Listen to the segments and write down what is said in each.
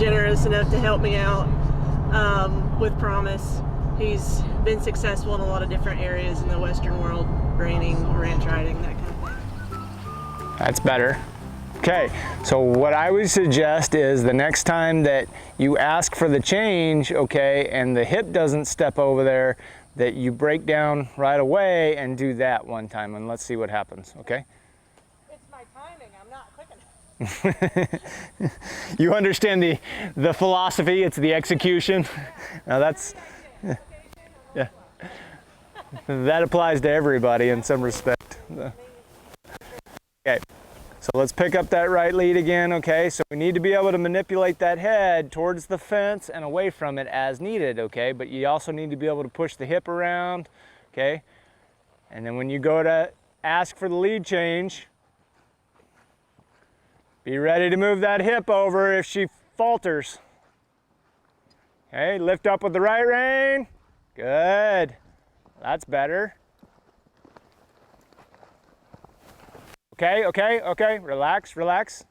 generous enough to help me out with Promise. He's been successful in a lot of different areas in the Western world, reining, ranch riding, that kind of thing. That's better. Okay, so what I would suggest is the next time that you ask for the change, okay, and the hip doesn't step over there, that you break down right away and do that one time, and let's see what happens, okay? It's my timing, I'm not quick enough. You understand the philosophy, it's the execution. Now that's, yeah, that applies to everybody in some respect. Okay. So let's pick up that right lead again, okay? So we need to be able to manipulate that head towards the fence and away from it as needed, okay? But you also need to be able to push the hip around, okay? And then when you go to ask for the lead change, be ready to move that hip over if she falters. Okay, lift up with the right rein. Good. That's better. Okay, relax, relax.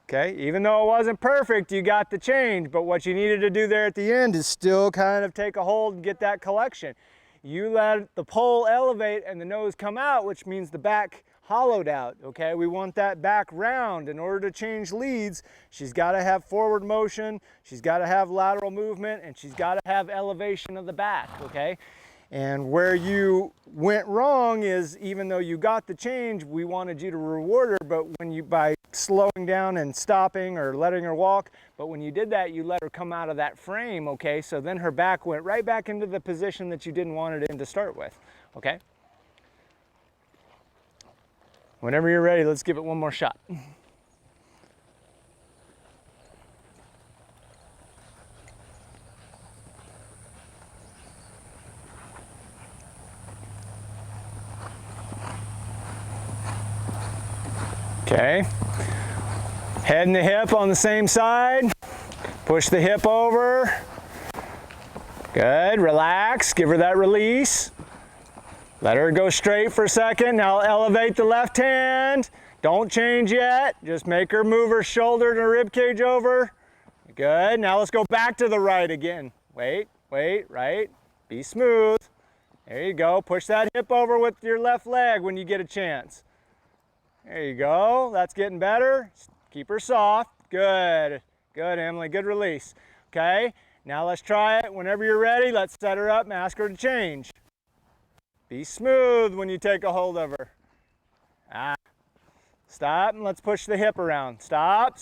Okay, even though it wasn't perfect, you got the change, but what you needed to do there at the end is still kind of take a hold and get that collection. You let the pole elevate and the nose come out, which means the back hollowed out, okay? We want that back round. In order to change leads, she's gotta have forward motion, she's gotta have lateral movement, and she's gotta have elevation of the back, okay? And where you went wrong is, even though you got the change, we wanted you to reward her, but when you, by slowing down and stopping or letting her walk, but when you did that, you let her come out of that frame, okay? So then her back went right back into the position that you didn't want it in to start with, okay? Whenever you're ready, let's give it one more shot. Okay, head and the hip on the same side, push the hip over, good, relax, give her that release, let her go straight for a second, now elevate the left hand, don't change yet, just make her move her shoulder and her rib cage over, good, now let's go back to the right again, wait, right, be smooth, there you go, push that hip over with your left leg when you get a chance. There you go, that's getting better. Keep her soft, good, good Emily, good release. Okay, now let's try it. Whenever you're ready, let's set her up and ask her to change. Be smooth when you take a hold of her. Stop and let's push the hip around. Stop.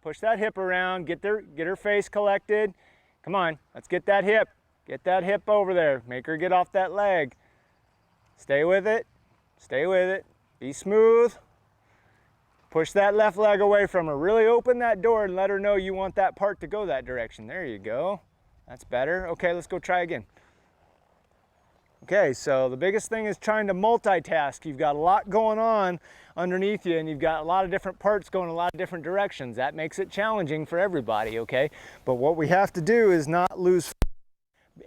Push that hip around, get her face collected. Come on, let's get that hip over there. Make her get off that leg. Stay with it. Be smooth. Push that left leg away from her. Really open that door and let her know you want that part to go that direction. There you go. That's better. Okay, let's go try again. Okay, so the biggest thing is trying to multitask. You've got a lot going on underneath you and you've got a lot of different parts going a lot of different directions. That makes it challenging for everybody, okay? But what we have to do is not lose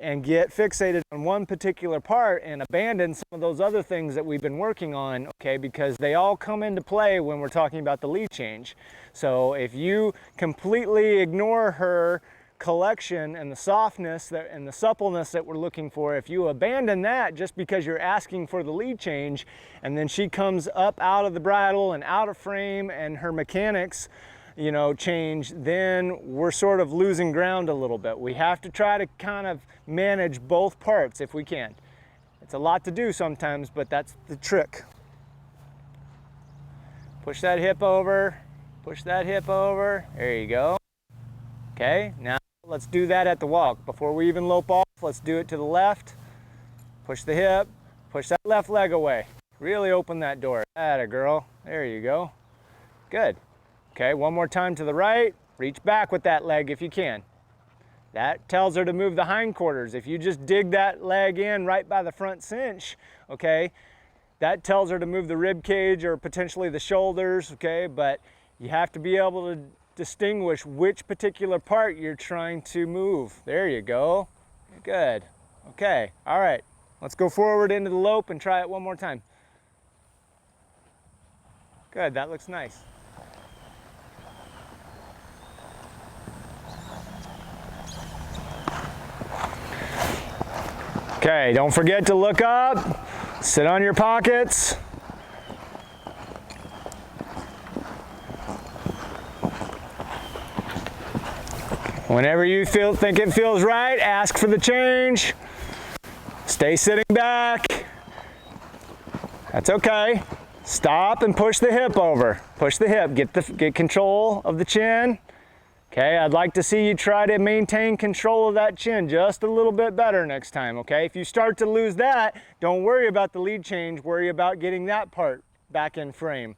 and get fixated on one particular part and abandon some of those other things that we've been working on, okay, because they all come into play when we're talking about the lead change. So if you completely ignore her collection and the softness and the suppleness that we're looking for, if you abandon that just because you're asking for the lead change and then she comes up out of the bridle and out of frame and her mechanics, you know, change, then we're sort of losing ground a little bit. We have to try to kind of manage both parts if we can. It's a lot to do sometimes, but that's the trick. Push that hip over, there you go. Okay, now let's do that at the walk. Before we even lope off, let's do it to the left. Push the hip, push that left leg away. Really open that door. Atta girl, there you go. Good. Okay, one more time to the right, reach back with that leg if you can. That tells her to move the hindquarters. If you just dig that leg in right by the front cinch, okay, that tells her to move the rib cage or potentially the shoulders, okay, but you have to be able to distinguish which particular part you're trying to move. There you go, good, okay, all right. Let's go forward into the lope and try it one more time. Good, that looks nice. Okay, don't forget to look up, sit on your pockets. Whenever you think it feels right, ask for the change. Stay sitting back. That's okay. Stop and push the hip over. Push the hip, get control of the chin. Okay, I'd like to see you try to maintain control of that chin just a little bit better next time, okay? If you start to lose that, don't worry about the lead change, worry about getting that part back in frame.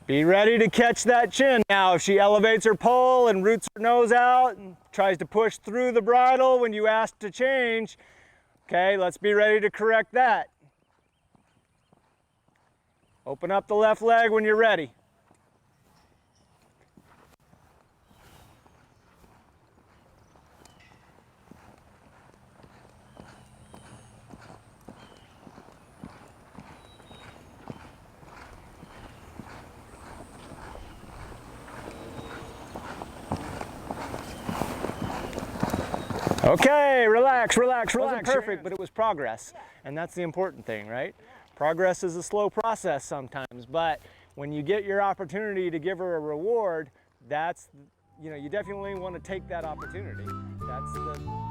Be ready to catch that chin. Now, if she elevates her pole and roots her nose out and tries to push through the bridle when you ask to change, okay, let's be ready to correct that. Open up the left leg when you're ready. Okay, relax, relax, relax. It wasn't perfect, but it was progress. And that's the important thing, right? Progress is a slow process sometimes, but when you get your opportunity to give her a reward, that's, you definitely want to take that opportunity. That's the